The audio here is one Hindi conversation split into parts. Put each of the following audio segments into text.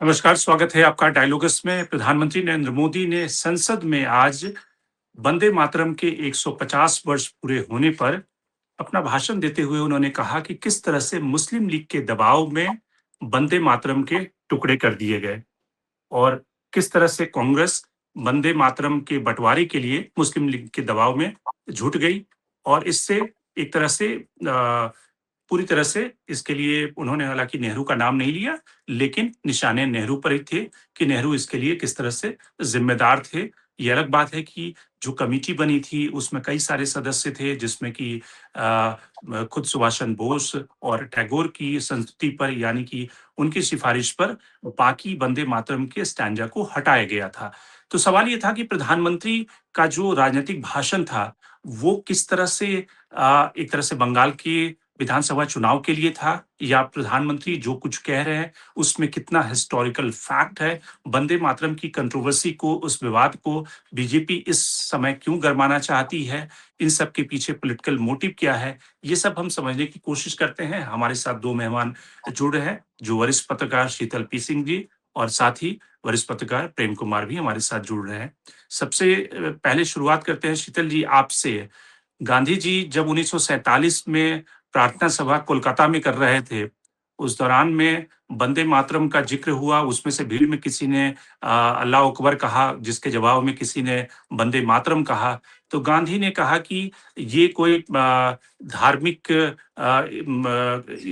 नमस्कार, स्वागत है आपका डायलॉगस में। प्रधानमंत्री नरेंद्र मोदी ने संसद में आज वंदे मातरम के 150 वर्ष पूरे होने पर अपना भाषण देते हुए उन्होंने कहा कि किस तरह से मुस्लिम लीग के दबाव में वंदे मातरम के टुकड़े कर दिए गए और किस तरह से कांग्रेस वंदे मातरम के बंटवारे के लिए मुस्लिम लीग के दबाव में जुट गई और इससे एक तरह से पूरी तरह से इसके लिए उन्होंने हालांकि नेहरू का नाम नहीं लिया, लेकिन निशाने नेहरू पर ही थे कि नेहरू इसके लिए किस तरह से जिम्मेदार थे। ये अलग बात है कि जो कमेटी बनी थी उसमें कई सारे सदस्य थे जिसमें कि खुद सुभाष चंद्र बोस और टैगोर की संस्तुति पर यानी कि उनकी सिफारिश पर बाकी वंदे मातरम के स्टैंजा को हटाया गया था। तो सवाल ये था कि प्रधानमंत्री का जो राजनीतिक भाषण था, वो किस तरह से एक तरह से बंगाल के विधानसभा चुनाव के लिए था या प्रधानमंत्री जो कुछ कह रहे हैं उसमें कितना हिस्टोरिकल फैक्ट है। वंदे मातरम की कंट्रोवर्सी को, उस विवाद को बीजेपी इस समय क्यों गरमाना चाहती है, इन सब के पीछे पॉलिटिकल मोटिव क्या है, ये सब हम समझने की कोशिश करते हैं। हमारे साथ दो मेहमान जुड़ रहे हैं, जो वरिष्ठ पत्रकार शीतल पी सिंह जी और साथ ही वरिष्ठ पत्रकार प्रेम कुमार भी हमारे साथ जुड़ रहे हैं। सबसे पहले शुरुआत करते हैं शीतल जी आपसे। गांधी जी जब 1947 में प्रार्थना सभा कोलकाता में कर रहे थे, उस दौरान में वंदे मातरम का ज़िक्र हुआ, उसमें से भीड़ में किसी ने अल्लाह अकबर कहा, जिसके जवाब में किसी ने वंदे मातरम कहा। तो गांधी ने कहा कि ये कोई धार्मिक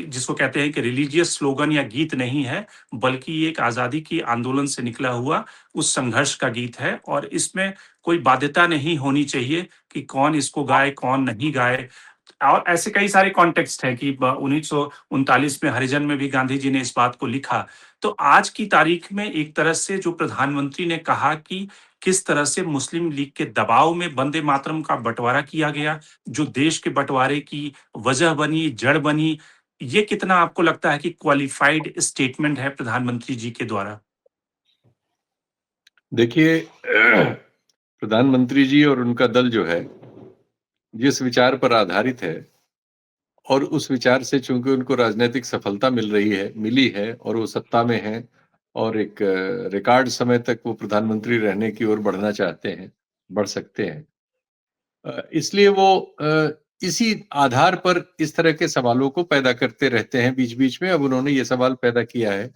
जिसको कहते हैं कि रिलीजियस स्लोगन या गीत नहीं है, बल्कि ये एक आज़ादी की आंदोलन से निकला हुआ उस संघर्ष का गीत है और इसमें कोई बाध्यता नहीं होनी चाहिए कि कौन इसको गाए, कौन नहीं गाए। और ऐसे कई सारे कॉन्टेक्स्ट हैं कि 1939 में हरिजन में भी गांधी जी ने इस बात को लिखा। तो आज की तारीख में एक तरह से जो प्रधानमंत्री ने कहा कि किस तरह से मुस्लिम लीग के दबाव में वंदे मातरम का बंटवारा किया गया, जो देश के बंटवारे की वजह बनी, जड़ बनी, ये कितना आपको लगता है कि क्वालिफाइड स्टेटमेंट है प्रधानमंत्री जी के द्वारा? देखिए प्रधानमंत्री जी और उनका दल जो है जिस विचार पर आधारित है और उस विचार से चूंकि उनको राजनीतिक सफलता मिली है और वो सत्ता में है और एक रिकॉर्ड समय तक वो प्रधानमंत्री रहने की ओर बढ़ना चाहते हैं, बढ़ सकते हैं। इसलिए वो इसी आधार पर इस तरह के सवालों को पैदा करते रहते हैं बीच-बीच में। अब उन्होंने ये सवाल पैदा किया है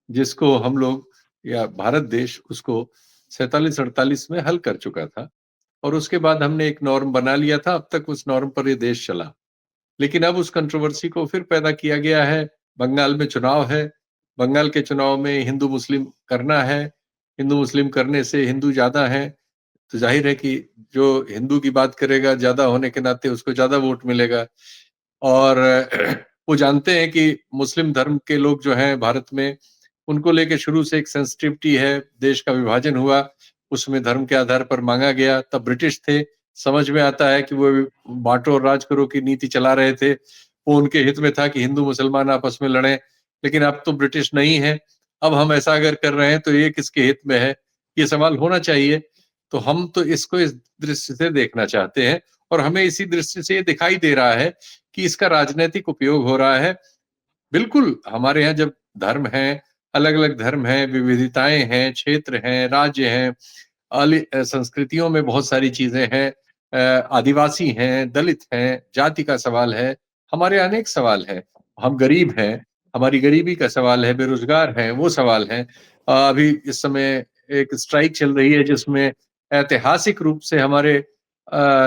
जिसको हम लोग या भारत देश उसको 47-48 में हल कर चुका था और उसके बाद हमने एक नॉर्म बना लिया था। अब तक उस नॉर्म पर ये देश चला। लेकिन अब उस कंट्रोवर्सी को फिर पैदा किया गया है। बंगाल में चुनाव है। बंगाल के चुनाव में हिंदू-मुस्लिम करना है। हिंदू-मुस्लिम करने से हिंदू ज़्यादा हैं, तो ज़ाहिर है कि जो हिंदू की बात करेगा ज़्यादा होने के नाते उसको ज़्यादा वोट मिलेगा। और वो जानते हैं कि मुस्लिम धर्म के लोग जो हैं भारत में, उनको लेके शुरू से एक सेंसिटिविटी है। देश का विभाजन हुआ, उसमें धर्म के आधार पर माँगा गया, तब ब्रिटिश थे। समझ में आता है कि वो बाँटो और राज करो की नीति चला रहे थे। वो उनके हित में था कि हिंदू-मुसलमान आपस में लड़ें, लेकिन अब तो ब्रिटिश नहीं है। अब हम ऐसा अगर कर रहे हैं तो ये किसके हित में है? ये सवाल होना चाहिए। तो हम तो इसको इस दृष्टि से देखना चाहते हैं और हमें इसी दृष्टि से ये दिखाई दे रहा है कि इसका राजनैतिक उपयोग हो रहा है। बिल्कुल, हमारे यहाँ जब धर्म हैं, अलग-अलग धर्म हैं, विविधताएँ हैं, क्षेत्र हैं, राज्य हैं, संस्कृतियों में बहुत सारी चीज़ें हैं। आदिवासी हैं, दलित हैं, जाति का सवाल है, हमारे अनेक सवाल हैं। हम गरीब हैं, हमारी गरीबी का सवाल है, बेरोज़गार हैं, वो सवाल हैं। अभी इस समय एक स्ट्राइक चल रही है जिसमें ऐतिहासिक रूप से हमारे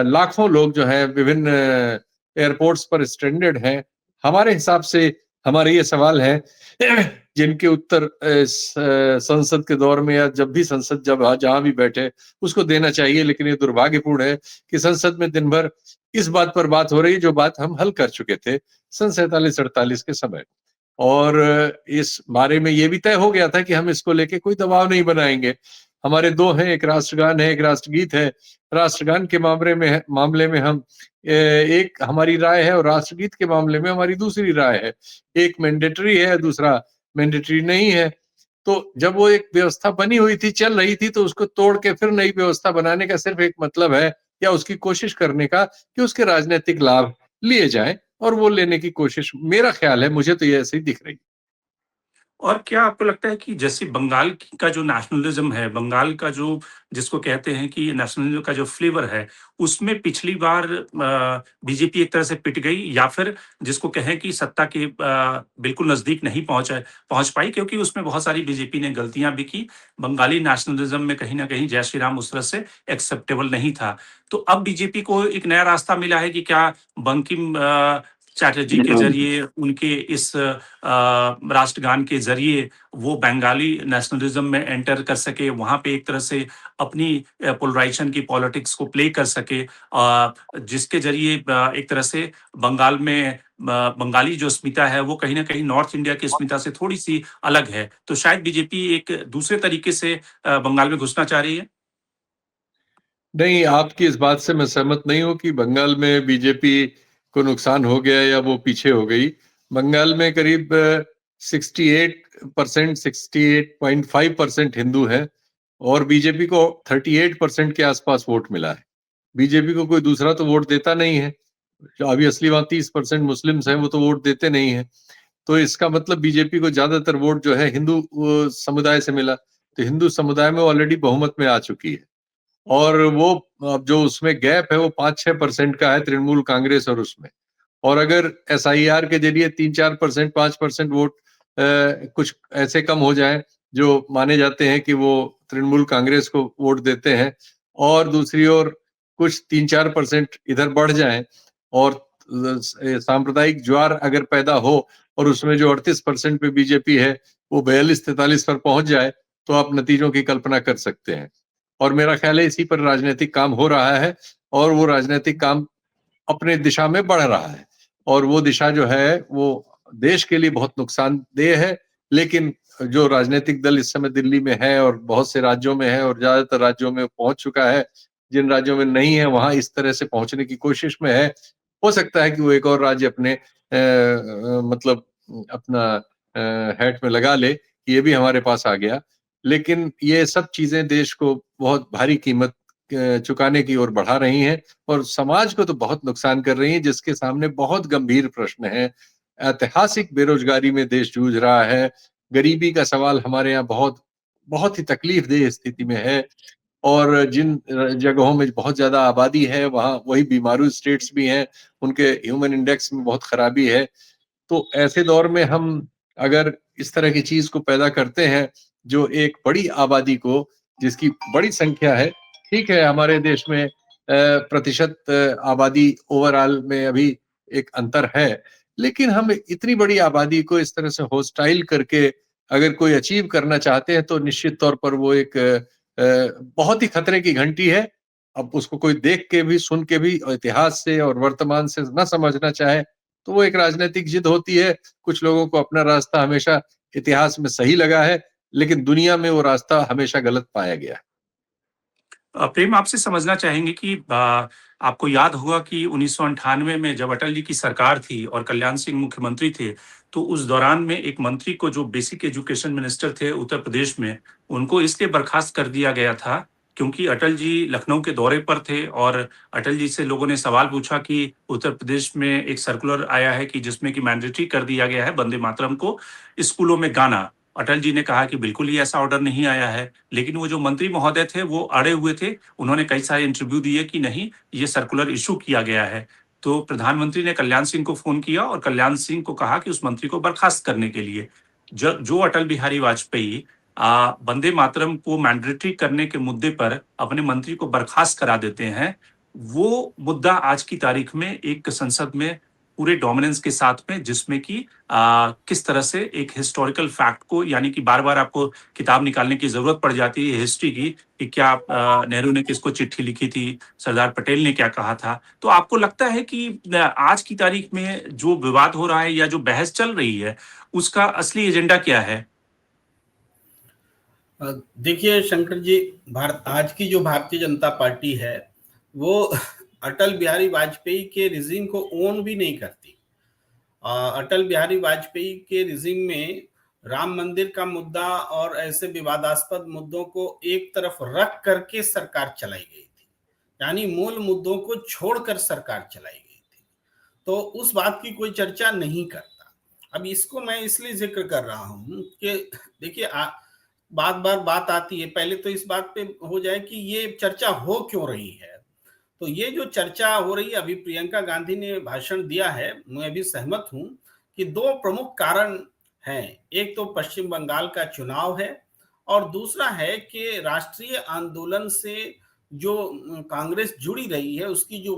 लाखों लोग जो हैं विभिन्न एयरपोर्ट्स पर स्ट्रैंडेड हैं। हमारे हिसाब से हमारे ये सवाल हैं जिनके उत्तर संसद के दौर में या जब भी संसद जहाँ भी बैठे उसको देना चाहिए। लेकिन ये दुर्भाग्यपूर्ण है कि संसद में दिन भर इस बात पर बात हो रही है जो बात हम हल कर चुके थे सन 47-48 के समय। और इस बारे में ये भी तय हो गया था कि हम इसको लेके कोई दबाव नहीं बनाएंगे। हमारे 2 हैं, एक राष्ट्रगान है, एक राष्ट्रगीत है। राष्ट्रगान के मामले में हम एक हमारी राय है और राष्ट्रगीत के मामले में हमारी दूसरी राय है। एक मैंडेटरी है, दूसरा मैंडेटरी नहीं है। तो जब वो एक व्यवस्था बनी हुई थी, चल रही थी, तो उसको तोड़ के फिर नई व्यवस्था बनाने का सिर्फ एक मतलब है या उसकी कोशिश करने का कि उसके राजनीतिक लाभ लिए जाएँ और वो लेने की कोशिश मेरा ख़्याल है, मुझे तो ये ऐसे ही दिख रही है। और क्या आपको लगता है कि जैसे बंगाल का जो नेशनलिज्म है, बंगाल का जो जिसको कहते हैं कि नेशनलिज्म का जो फ्लेवर है, उसमें पिछली बार बीजेपी एक तरह से पिट गई, या फिर जिसको कहें कि सत्ता के बिल्कुल नज़दीक नहीं पहुँच पाई, क्योंकि उसमें बहुत सारी बीजेपी ने गलतियाँ भी की। बंगाली नेशनलिज्म में कहीं न कहीं जय श्री राम उस तरह से एक्सेप्टेबल नहीं था। तो अब बीजेपी को एक नया रास्ता मिला है कि क्या बंकिम चैटर्जी के ज़रिए, उनके इस राष्ट्रगान के ज़रिए वो बंगाली नेशनलिज्म में एंटर कर सके, वहाँ पे एक तरह से अपनी पोलराइज़ेशन की पॉलिटिक्स को प्ले कर सके, जिसके ज़रिए एक तरह से बंगाल में बंगाली जो अस्मिता है वो कहीं न कहीं नॉर्थ इंडिया की अस्मिता से थोड़ी-सी अलग है। तो शायद बीजेपी एक दूसरे तरीके से बंगाल में घुसना चाह रही है? नहीं, आपकी इस बात से मैं सहमत नहीं हूँ कि बंगाल में बीजेपी को नुकसान हो गया या वो पीछे हो गई। बंगाल में करीब 68%, 68.5% हिंदू हैं और बीजेपी को 38% के आसपास वोट मिला है। बीजेपी को कोई दूसरा तो वोट देता नहीं है। जो ऑब्वियसली वहाँ 30% मुस्लिम्स हैं, वो तो वोट देते नहीं हैं। तो इसका मतलब बीजेपी को ज्यादातर वोट जो है हिंदू समुदाय से मिला। तो हिंदू समुदाय में ऑलरेडी बहुमत में आ चुकी है। और वो अब जो उसमें गैप है वो 5-6% का है तृणमूल कांग्रेस और उसमें। और अगर एसआईआर के जरिए 3-4%, 5% वोट कुछ ऐसे कम हो जाए जो माने जाते हैं कि वो तृणमूल कांग्रेस को वोट देते हैं, और दूसरी ओर कुछ 3-4% इधर बढ़ जाए, और सांप्रदायिक ज्वार अगर पैदा हो और उसमें जो 38% पे बीजेपी है वो 42-43 पर पहुंच जाए, तो आप नतीजों की कल्पना कर सकते हैं। और मेरा ख्याल है इसी पर राजनीतिक काम हो रहा है, और वो राजनीतिक काम अपने दिशा में बढ़ रहा है, और वो दिशा जो है वो देश के लिए बहुत नुकसानदेह है। लेकिन जो राजनीतिक दल इस समय दिल्ली में है और बहुत से राज्यों में है और ज्यादातर राज्यों में पहुंच चुका है, जिन राज्यों में नहीं है वहां इस तरह से पहुंचने की कोशिश में है। हो सकता है कि वो एक और राज्य अपने मतलब अपना हैट में लगा ले कि ये भी हमारे पास आ गया। लेकिन ये सब चीजें देश को बहुत भारी कीमत चुकाने की ओर बढ़ा रही हैं, और समाज को तो बहुत नुकसान कर रही है, जिसके सामने बहुत गंभीर प्रश्न है। ऐतिहासिक बेरोजगारी में देश जूझ रहा है। गरीबी का सवाल हमारे यहाँ बहुत बहुत ही तकलीफदेह स्थिति में है, और जिन जगहों में बहुत ज्यादा आबादी है वहाँ वही बीमारू स्टेट्स भी हैं, उनके ह्यूमन इंडेक्स में बहुत खराबी है। तो ऐसे दौर में हम अगर इस तरह की चीज को पैदा करते हैं, जो एक बड़ी आबादी को, जिसकी बड़ी संख्या है, ठीक है हमारे देश में प्रतिशत आबादी ओवरऑल में अभी एक अंतर है, लेकिन हम इतनी बड़ी आबादी को इस तरह से होस्टाइल करके अगर कोई अचीव करना चाहते हैं, तो निश्चित तौर पर वो एक बहुत ही खतरे की घंटी है। अब उसको कोई देख के भी, सुन के भी, इतिहास से और वर्तमान से न समझना चाहे, तो वो एक राजनीतिक जिद होती है। कुछ लोगों को अपना रास्ता हमेशा इतिहास में सही लगा है, लेकिन दुनिया में वो रास्ता हमेशा गलत पाया गया है। प्रेम, आपसे समझना चाहेंगे कि आपको याद होगा कि 1998 में जब अटल जी की सरकार थी और कल्याण सिंह मुख्यमंत्री थे, तो उस दौरान में एक मंत्री को, जो बेसिक एजुकेशन मिनिस्टर थे उत्तर प्रदेश में, उनको इसलिए बर्खास्त कर दिया गया था क्योंकि अटल जी लखनऊ के दौरे पर थे और अटल जी से लोगों ने सवाल पूछा कि उत्तर प्रदेश में एक सर्कुलर आया है कि जिसमें कि मैंडेटरी कर दिया गया है वंदे मातरम को स्कूलों में गाना। अटल जी ने कहा कि बिल्कुल ही ऐसा ऑर्डर नहीं आया है। लेकिन वो जो मंत्री महोदय थे वो अड़े हुए थे। उन्होंने कई सारे इंटरव्यू दिए कि नहीं, ये सर्कुलर इश्यू किया गया है। तो प्रधानमंत्री ने कल्याण सिंह को फ़ोन किया और कल्याण सिंह को कहा कि उस मंत्री को बर्खास्त करने के लिए। ज जो अटल बिहारी वाजपेयी वंदे मातरम को मैंडेटरी करने के मुद्दे पर अपने मंत्री को बर्खास्त करा देते हैं, वो मुद्दा आज की तारीख में एक संसद में पूरे डोमिनेंस के साथ में, जिसमें कि किस तरह से एक हिस्टोरिकल फैक्ट को, यानी कि बार-बार आपको किताब निकालने की ज़रूरत पड़ जाती है हिस्ट्री की कि क्या नेहरू ने किसको चिट्ठी लिखी थी, सरदार पटेल ने क्या कहा था। तो आपको लगता है कि आज की तारीख में जो विवाद हो रहा है या जो बहस चल रही है, उसका असली एजेंडा क्या है? देखिए शंकर जी, भारत आज की जो भारतीय जनता पार्टी है वो अटल बिहारी वाजपेयी के रिजीम को ओन भी नहीं करती। अटल बिहारी वाजपेयी के रिजीम में राम मंदिर का मुद्दा और ऐसे विवादास्पद मुद्दों को एक तरफ रख करके सरकार चलाई गई थी, यानी मूल मुद्दों को छोड़कर सरकार चलाई गई थी। तो उस बात की कोई चर्चा नहीं करता। अब इसको मैं इसलिए जिक्र कर रहा हूं कि देखिए बार बार बात आती है, पहले तो इस बात पे हो जाए कि ये चर्चा हो क्यों रही है। तो ये जो चर्चा हो रही है, अभी प्रियंका गांधी ने भाषण दिया है, मैं भी सहमत हूं कि दो प्रमुख कारण हैं। एक तो पश्चिम बंगाल का चुनाव है और दूसरा है कि राष्ट्रीय आंदोलन से जो कांग्रेस जुड़ी रही है, उसकी जो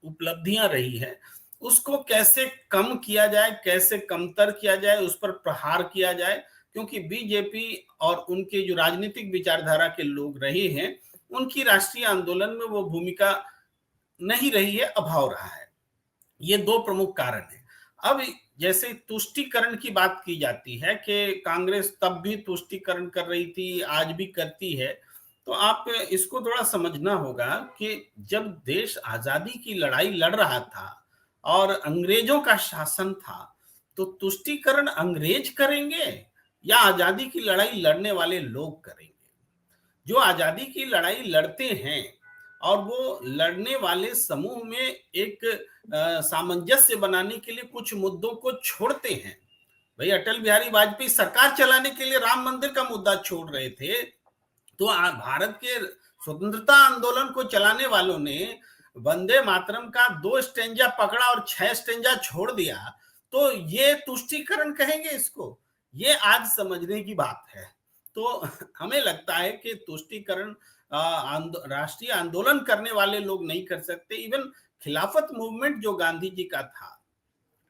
उपलब्धियां रही है, उसको कैसे कम किया जाए, कैसे कमतर किया जाए, उस पर प्रहार किया जाए। क्योंकि बीजेपी और उनके जो राजनीतिक विचारधारा के लोग रहे हैं, उनकी राष्ट्रीय आंदोलन में वो भूमिका नहीं रही है, अभाव रहा है। ये दो प्रमुख कारण हैं। अब जैसे तुष्टीकरण की बात की जाती है कि कांग्रेस तब भी तुष्टीकरण कर रही थी, आज भी करती है, तो आप इसको थोड़ा समझना होगा कि जब देश आजादी की लड़ाई लड़ रहा था और अंग्रेजों का शासन था, तो तुष्टीकरण अंग्रेज करेंगे या आजादी की लड़ाई लड़ने वाले लोग करेंगे? जो आजादी की लड़ाई लड़ते हैं और वो लड़ने वाले समूह में एक सामंजस्य बनाने के लिए कुछ मुद्दों को छोड़ते हैं। भाई अटल बिहारी वाजपेयी सरकार चलाने के लिए राम मंदिर का मुद्दा छोड़ रहे थे, तो भारत के स्वतंत्रता आंदोलन को चलाने वालों ने वंदे मातरम का 2 स्टेंजा पकड़ा और 6 स्टेंजा छोड़ दिया। तो ये तुष्टीकरण कहेंगे इसको? ये आज समझने की बात है। तो हमें लगता है कि तुष्टीकरण राष्ट्रीय आंदोलन करने वाले लोग नहीं कर सकते। इवन खिलाफत मूवमेंट जो गांधी जी का था,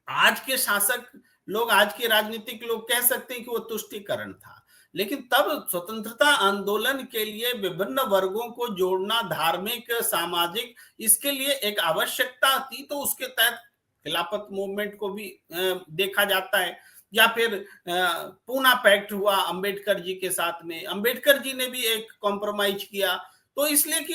आज के शासक लोग, आज के राजनीतिक लोग कह सकते हैं कि वो तुष्टीकरण था, लेकिन तब स्वतंत्रता आंदोलन के लिए विभिन्न वर्गों को जोड़ना, धार्मिक, सामाजिक, इसके लिए एक आवश्यकता थी। तो उसके तहत खिलाफत मूवमेंट को भी देखा जाता है। या फिर पूना पैक्ट हुआ अंबेडकर जी के साथ में, अंबेडकर जी ने भी एक कॉम्प्रोमाइज किया। तो इसलिए कि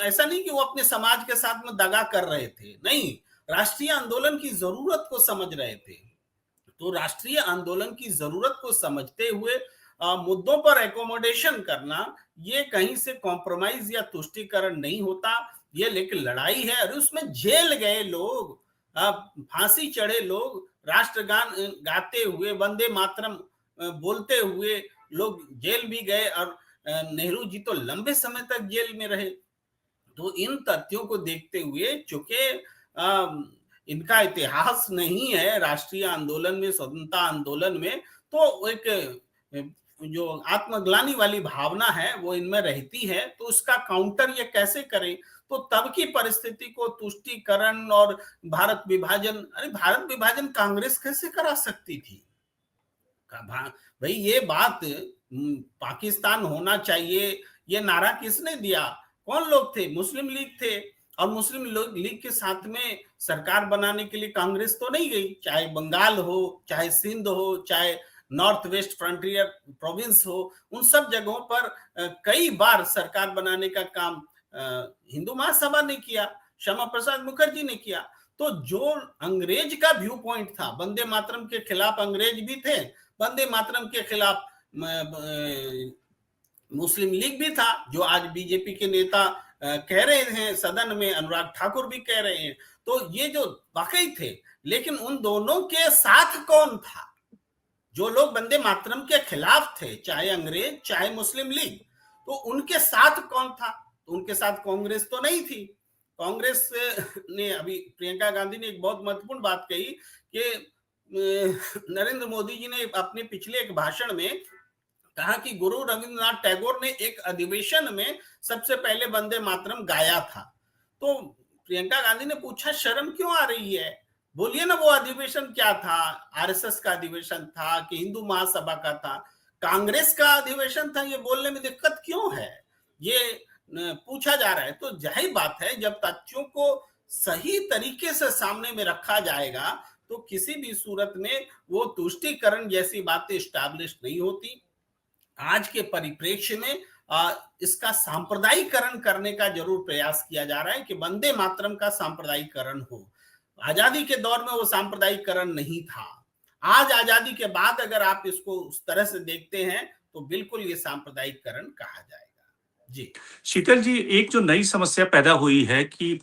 ऐसा नहीं कि वो अपने समाज के साथ में दगा कर रहे थे, नहीं, राष्ट्रीय आंदोलन की जरूरत को समझ रहे थे। तो राष्ट्रीय आंदोलन की जरूरत को समझते हुए मुद्दों पर एकोमोडेशन करना, ये कहीं से कॉम्प्रोमाइज या तुष्टीकरण नहीं होता। ये लेकिन लड़ाई है, और उसमें जेल गए लोग, फांसी चढ़े लोग, राष्ट्रगान गाते हुए, वंदे मातरम बोलते हुए लोग जेल भी गए, और नेहरू जी तो लंबे समय तक जेल में रहे। तो इन तथ्यों को देखते हुए, चूंकि इनका इतिहास नहीं है राष्ट्रीय आंदोलन में, स्वतंत्रता आंदोलन में, तो एक जो आत्मग्लानि वाली भावना है वो इनमें रहती है। तो उसका काउंटर ये कैसे करें? तो तब की परिस्थिति को तुष्टीकरण और भारत विभाजन, अरे भारत विभाजन कांग्रेस कैसे करा सकती थी? भाई ये बात पाकिस्तान होना चाहिए, ये नारा किसने दिया? कौन लोग थे? मुस्लिम लीग थे, और मुस्लिम लीग के साथ में सरकार बनाने के लिए कांग्रेस तो नहीं गई। चाहे बंगाल हो, चाहे सिंध हो, चाहे नॉर्थ वेस्ट फ्रंटियर प्रोविंस हो, उन सब जगहों पर कई बार सरकार बनाने का काम हिंदू महासभा ने किया, श्यामा प्रसाद मुखर्जी ने किया। तो जो अंग्रेज का व्यू पॉइंट था, वंदे मातरम के खिलाफ अंग्रेज भी थे, वंदे मातरम के खिलाफ मुस्लिम लीग भी था, जो आज बीजेपी के नेता कह रहे हैं सदन में, अनुराग ठाकुर भी कह रहे हैं। तो ये जो वाकई थे, लेकिन उन दोनों के साथ कौन था? जो लोग वंदे मातरम के खिलाफ थे, चाहे अंग्रेज चाहे मुस्लिम लीग, तो उनके साथ कौन था? तो उनके साथ कांग्रेस तो नहीं थी। कांग्रेस ने, अभी प्रियंका गांधी ने एक बहुत महत्वपूर्ण बात कही कि नरेंद्र मोदी जी ने अपने पिछले एक भाषण में कहा कि गुरु रविंद्रनाथ टैगोर ने एक अधिवेशन में सबसे पहले वंदे मातरम गाया था। तो प्रियंका गांधी ने पूछा, शर्म क्यों आ रही है? बोलिए ना, वो अधिवेशन क्या था? आरएसएस का अधिवेशन था कि हिंदू महासभा का था? कांग्रेस का अधिवेशन था। ये बोलने में दिक्कत क्यों है? ये पूछा जा रहा है। तो जाहिर बात है, जब तथ्यों को सही तरीके से सामने में रखा जाएगा, तो किसी भी सूरत में वो तुष्टीकरण जैसी बातें स्टैब्लिश नहीं होती। आज के परिप्रेक्ष्य में इसका सांप्रदायिकरण करने का जरूर प्रयास किया जा रहा है कि वंदे मातरम का सांप्रदायिकरण हो। आजादी के दौर में वो सांप्रदायिकरण नहीं था। आज आजादी के बाद अगर आप इसको उस तरह से देखते हैं, तो बिल्कुल ये सांप्रदायिकरण कहा जाएगा। जी शीतल जी, एक जो नई समस्या पैदा हुई है कि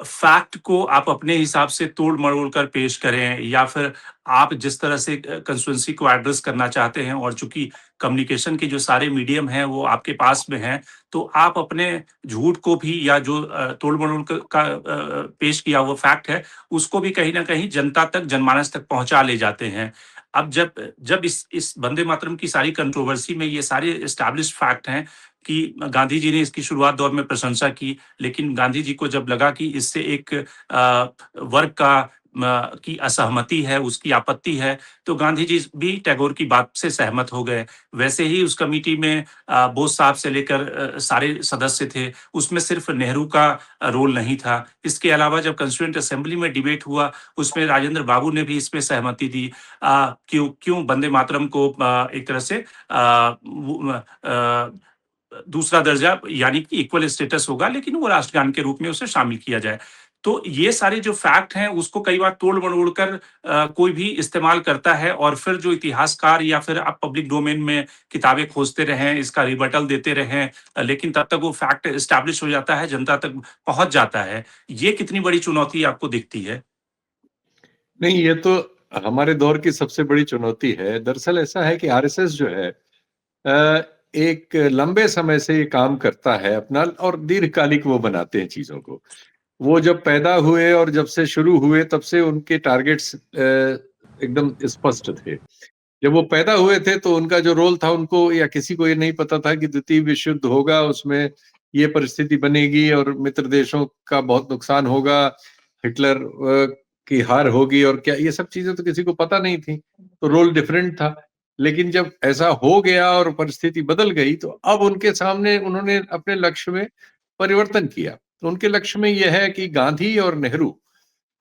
फैक्ट को आप अपने हिसाब से तोड़-मरोड़ कर पेश करें या फिर आप जिस तरह से कंस्टिट्यूएंसी को एड्रेस करना चाहते हैं और चूँकि कम्युनिकेशन के जो सारे मीडियम हैं वो आपके पास में हैं, तो आप अपने झूठ को भी या जो तोड़-मरोड़ का पेश किया हुआ फैक्ट है, उसको भी कहीं न कहीं जनता तक, जनमानस तक पहुँचा ले जाते हैं। अब जब जब इस वंदे मातरम की सारी कंट्रोवर्सी में ये सारे एस्टेब्लिश्ड फैक्ट हैं कि गांधी जी ने इसकी शुरुआत दौर में प्रशंसा की, लेकिन गांधी जी को जब लगा कि इससे एक वर्ग की असहमति है, उसकी आपत्ति है, तो गांधी जी भी टैगोर की बात से सहमत हो गए। वैसे ही उस कमिटी में बोस साहब से लेकर सारे सदस्य थे, उसमें सिर्फ नेहरू का रोल नहीं था। इसके अलावा जब कॉन्स्टिट्यूएंट असेंबली में डिबेट हुआ, उसमें राजेंद्र बाबू ने भी इसमें सहमति दी। क्यों क्यों वंदे मातरम को एक तरह से दूसरा दर्जा यानी कि इक्वल स्टेटस होगा, लेकिन वो राष्ट्रगान के रूप में उसे शामिल किया जाए। तो ये सारे जो फैक्ट हैं उसको कई बार तोड़-मरोड़ कर कोई भी इस्तेमाल करता है और फिर जो इतिहासकार या फिर आप पब्लिक डोमेन में किताबें खोजते रहें, इसका रिबटल देते रहें, लेकिन तब तक वो फैक्ट एस्टेब्लिश हो जाता है, जनता तक पहुँच जाता है। ये कितनी बड़ी चुनौती आपको दिखती है? नहीं, ये तो हमारे दौर की सबसे बड़ी चुनौती है। दरअसल ऐसा है कि आरएसएस जो है एक लंबे समय से ये काम करता है अपना और दीर्घकालिक वो बनाते हैं चीज़ों को। वो जब पैदा हुए और जब से शुरू हुए तब से उनके टारगेट्स एकदम स्पष्ट थे। जब वो पैदा हुए थे तो उनका जो रोल था उनको या किसी को ये नहीं पता था कि द्वितीय विश्व युद्ध होगा, उसमें ये परिस्थिति बनेगी और मित्र देशों का बहुत नुकसान होगा, हिटलर की हार होगी और क्या ये सब चीज़ें तो किसी को पता नहीं थी, तो रोल डिफरेंट था। लेकिन जब ऐसा हो गया और परिस्थिति बदल गई तो अब उनके सामने उन्होंने अपने लक्ष्य में परिवर्तन किया। तो उनके लक्ष्य में ये है कि गांधी और नेहरू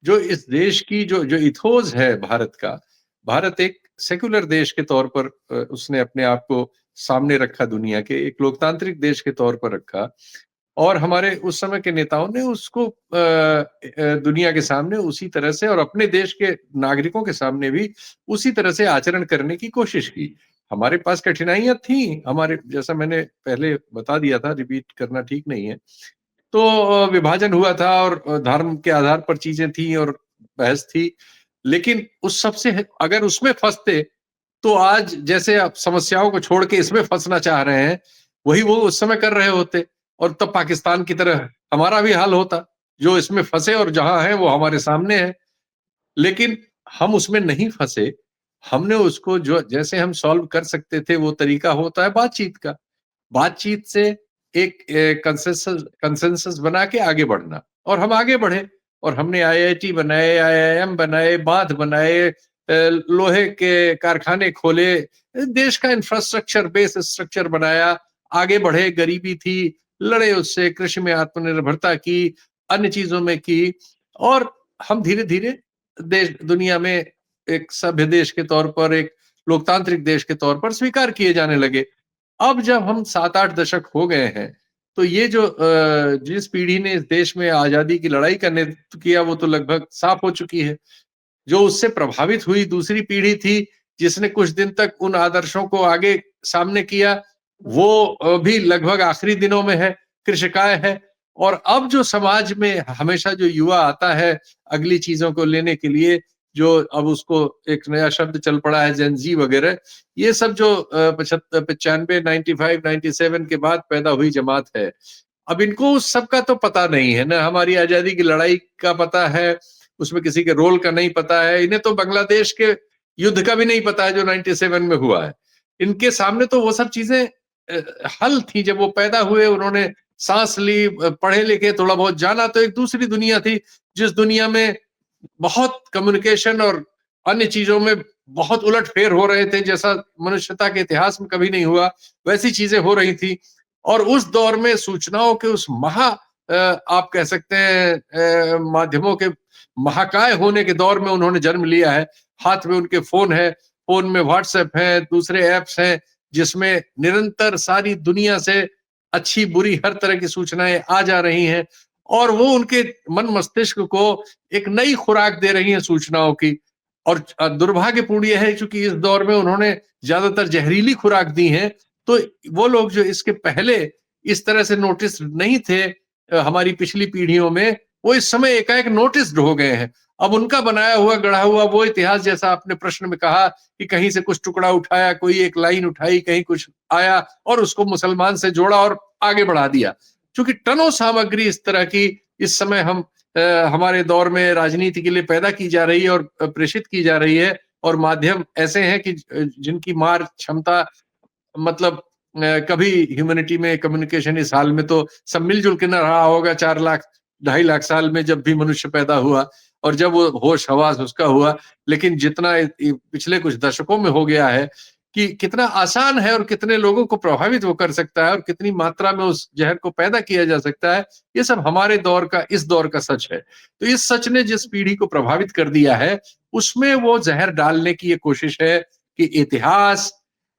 जो इस देश की जो जो इथोस है भारत का, भारत एक सेक्युलर देश के तौर पर उसने अपने आप को सामने रखा दुनिया के, एक लोकतांत्रिक देश के तौर पर रखा और हमारे उस समय के नेताओं ने उसको दुनिया के सामने उसी तरह से और अपने देश के नागरिकों के सामने भी उसी तरह से आचरण करने की कोशिश की। हमारे पास कठिनाइयाँ थीं, हमारे जैसा मैंने पहले बता दिया था, रिपीट करना ठीक नहीं है। तो विभाजन हुआ था और धर्म के आधार पर चीजें थी और बहस थी। लेकिन उस सब से अगर उसमें फँसते, तो आज जैसे आप समस्याओं को छोड़ के इसमें फँसना चाह रहे हैं, वही वो उस समय कर रहे होते और तब पाकिस्तान की तरह हमारा भी हाल होता। जो इसमें फँसे और जहाँ हैं वो हमारे सामने है। लेकिन हम उसमें नहीं फँसे, हमने उसको जो जैसे हम सॉल्व कर सकते थे वो तरीका होता है बातचीत का। बातचीत से एक कंसेंसस बना के आगे बढ़ना और हम आगे बढ़े और हमने आईआईटी बनाए, आईआईएम बनाए, बांध बनाए, लोहे के कारखाने खोले, देश का इंफ्रास्ट्रक्चर बेस स्ट्रक्चर बनाया, आगे बढ़े, गरीबी थी, लड़े उससे, कृषि में आत्मनिर्भरता की, अन्य चीजों में की और हम धीरे-धीरे देश दुनिया में एक सभ्य देश के तौर पर, एक लोकतांत्रिक देश के तौर पर स्वीकार किए जाने लगे। अब जब हम 7-8 दशक हो गए हैं, तो ये जो जिस पीढ़ी ने इस देश में आज़ादी की लड़ाई का नेतृत्व किया, वो तो लगभग साफ हो चुकी है। जो उससे प्रभावित हुई दूसरी पीढ़ी थी, जिसने कुछ दिन तक उन आदर्शों को आगे सामने किया, वो भी लगभग आखिरी दिनों में है, कृशकाय है। और अब जो समाज में हमेशा जो युवा आता है अगली चीज़ों को लेने के लिए, जो अब उसको एक नया शब्द चल पड़ा है जेन ज़ी वगैरह, ये सब जो 95, 95, 97 के बाद पैदा हुई जमात है। अब इनको उस सब का तो पता नहीं है ना, हमारी आज़ादी की लड़ाई का पता है, उसमें किसी के रोल का नहीं पता है। इन्हें तो बांग्लादेश के युद्ध का भी नहीं पता है जो 97 में हुआ है। इनके सामने तो वो सब चीज़ें हल थी। जब वो पैदा हुए उन्होंने साँस ली, पढ़े लिखे, थोड़ा बहुत जाना, तो एक दूसरी दुनिया थी, जिस दुनिया में बहुत कम्युनिकेशन और अन्य चीज़ों में बहुत उलट-फेर हो रहे थे, जैसा मनुष्यता के इतिहास में कभी नहीं हुआ, वैसी चीज़ें हो रही थी। और उस दौर में सूचनाओं के उस आप कह सकते हैं माध्यमों के महाकाय होने के दौर में उन्होंने जन्म लिया है। हाथ में उनके फ़ोन है, फ़ोन में व्हाट्सएप है, दूसरे ऐप्स हैं, जिसमें निरंतर सारी दुनिया से अच्छी-बुरी हर तरह की सूचनाएँ आ जा रही हैं और वो उनके मन मस्तिष्क को एक नई खुराक दे रही हैं सूचनाओं की। और दुर्भाग्यपूर्ण ये है चूँकि इस दौर में उन्होंने ज़्यादातर ज़हरीली खुराक दी है, तो वो लोग जो इसके पहले इस तरह से नोटिस नहीं थे हमारी पिछली पीढ़ियों में, वो इस समय एकाएक नोटिस्ड हो गए हैं। अब उनका बनाया हुआ गढ़ा हुआ वो इतिहास, जैसा आपने प्रश्न में कहा कि कहीं से कुछ टुकड़ा उठाया, कोई एक लाइन उठाई, कहीं कुछ आया और उसको मुसलमान से जोड़ा और आगे बढ़ा दिया। क्योंकि टनों सामग्री इस तरह की इस समय हमारे दौर में राजनीति के लिए पैदा की जा रही है और प्रेषित की जा रही है, और माध्यम ऐसे हैं कि जिनकी मार क्षमता मतलब कभी ह्यूमैनिटी में कम्युनिकेशन इस हाल में तो सब मिलजुल के न रहा होगा 4 लाख 2.5 लाख साल में, जब भी मनुष्य पैदा हुआ और जब वो होश हवास उसका हुआ। लेकिन जितना पिछले कुछ दशकों में हो गया है कि कितना आसान है और कितने लोगों को प्रभावित वो कर सकता है और कितनी मात्रा में उस जहर को पैदा किया जा सकता है, ये सब हमारे दौर का, इस दौर का सच है। तो इस सच ने जिस पीढ़ी को प्रभावित कर दिया है, उसमें वो जहर डालने की ये कोशिश है कि इतिहास,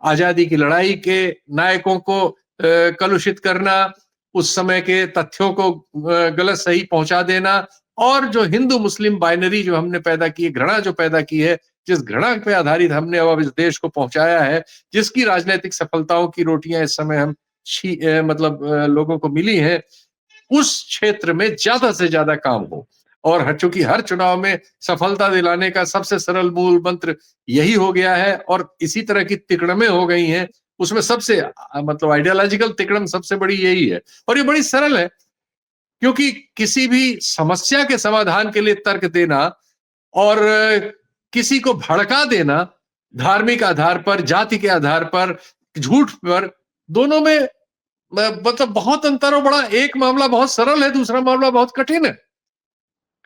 आजादी की लड़ाई के नायकों को कलुषित करना, उस समय के तथ्यों को गलत सही पहुंचा देना, और जो हिंदू मुस्लिम बाइनरी जो हमने पैदा की है, घृणा जो पैदा की है, जिस घृणा पे आधारित हमने अब इस देश को पहुंचाया है, जिसकी राजनीतिक सफलताओं की रोटियां इस समय मतलब लोगों को मिली हैं, उस क्षेत्र में ज्यादा से ज्यादा काम हो। और चूंकि हर चुनाव में सफलता दिलाने का सबसे सरल मूल मंत्र यही हो गया है और इसी तरह की तिकड़में हो गई हैं, उसमें सबसे मतलब आइडियोलॉजिकल तिकड़म सबसे बड़ी यही है। और ये बड़ी सरल है, क्योंकि किसी भी समस्या के समाधान के लिए तर्क देना और किसी को भड़का देना धार्मिक आधार पर, जाति के आधार पर, झूठ पर, दोनों में मतलब बहुत अंतर हो। बड़ा एक मामला बहुत सरल है, दूसरा मामला बहुत कठिन है।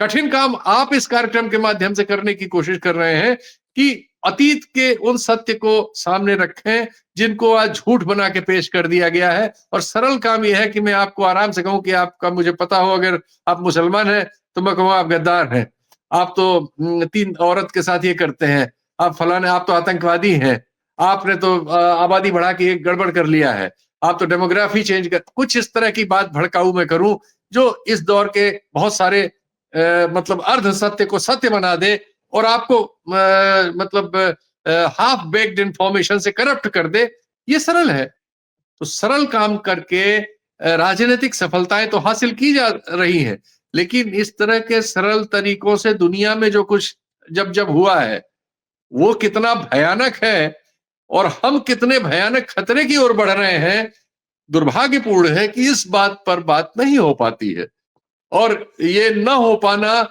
कठिन काम आप इस कार्यक्रम के माध्यम से करने की कोशिश कर रहे हैं कि अतीत के उन सत्य को सामने रखें जिनको आज झूठ बना के पेश कर दिया गया है, और सरल काम यह है कि मैं आपको आराम से कहूं कि आपका मुझे पता हो, अगर आप मुसलमान हैं तो मैं कहूँ आप गद्दार हैं, आप तो 3 औरत के साथ ये करते हैं, आप फलाने, आप तो आतंकवादी हैं, आपने तो आबादी बढ़ा के एक गड़बड़ कर लिया है, आप तो डेमोग्राफी चेंज कर, कुछ इस तरह की बात भड़काऊ मैं करूं जो इस दौर के बहुत सारे मतलब अर्ध सत्य को सत्य बना दे और आपको मतलब हाफ बेक्ड इंफॉर्मेशन से करप्ट कर दे। ये सरल है। तो सरल काम करके राजनीतिक सफलताएं तो हासिल की जा रही हैं, लेकिन इस तरह के सरल तरीकों से दुनिया में जो कुछ जब जब हुआ है वो कितना भयानक है और हम कितने भयानक खतरे की ओर बढ़ रहे हैं, दुर्भाग्यपूर्ण है कि इस बात पर बात नहीं हो पाती है। और ये न हो पाना,